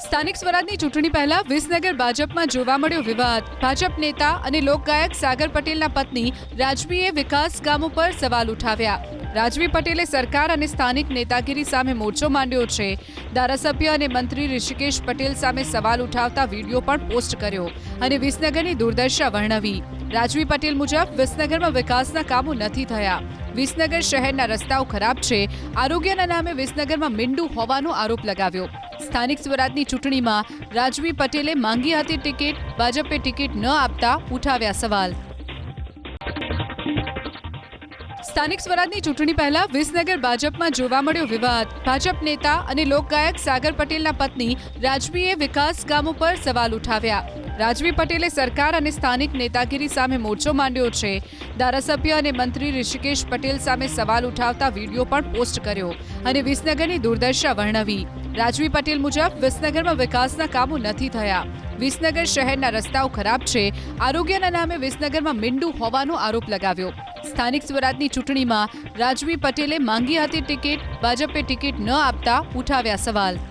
સ્થાનિક સ્વરાજની ચૂંટણી પહેલા વિસનગર ભાજપમાં જોવા મળ્યો વિવાદ। ભાજપ નેતા અને લોકગાયક સાગર પટેલના પત્ની રાજવીએ વિકાસ કામો પર સવાલ ઉઠાવ્યા। રાજવી પટેલે સરકાર અને સ્થાનિક નેતાગીરી સામે મોરચો માંડ્યો છે। ધારાસભ્ય અને મંત્રી ઋષિકેશ પટેલ સામે સવાલ ઉઠાવતા વિડીયો પણ પોસ્ટ કર્યો અને વિસનગરની દુર્દશા વર્ણવી। રાજવી પટેલ મુજબ વિસનગરમાં વિકાસના કામો નથી થયા। વિસનગર શહેરના રસ્તાઓ ખરાબ છે। આરોગ્યના નામે વિસનગરમાં મીંડું હોવાનો આરોપ લગાવ્યો। સ્થાનિક સ્વરાજની ચૂંટણીમાં રાજવી પટેલે માંગી હતી ટિકિટ, ભાજપે ટિકિટ ન આપતા ઉઠાવ્યા સવાલ। સ્થાનિક સ્વરાજની ચૂંટણી પહેલા વિસનગર ભાજપમાં જોવા મળ્યો વિવાદ। ભાજપ નેતા અને લોકગાયક સાગર પટેલના પત્ની રાજવીએ વિકાસ કામો પર સવાલ ઉઠાવ્યા। રાજવી પટેલે સરકાર અને સ્થાનિક નેતાગીરી સામે મોરચો માંડ્યો છે। ધારાસભ્ય અને મંત્રી ઋષિકેશ પટેલ સામે સવાલ ઉઠાવતા વિડીયો પણ પોસ્ટ કર્યો અને વિસનગરની દુર્દશા વર્ણવી। રાજવી પટેલ મુજબ વિસનગરમાં વિકાસના કામો નથી થયા। વિસનગર શહેરના રસ્તાઓ ખરાબ છે। આરોગ્યના નામે વિસનગરમાં મીંડું હોવાનો આરોપ લગાવ્યો। સ્થાનિક સ્વરાજની ચૂંટણીમાં રાજવી પટેલે માંગી હતી ટિકિટ, ભાજપે ટિકિટ ન આપતા ઉઠાવ્યા સવાલ।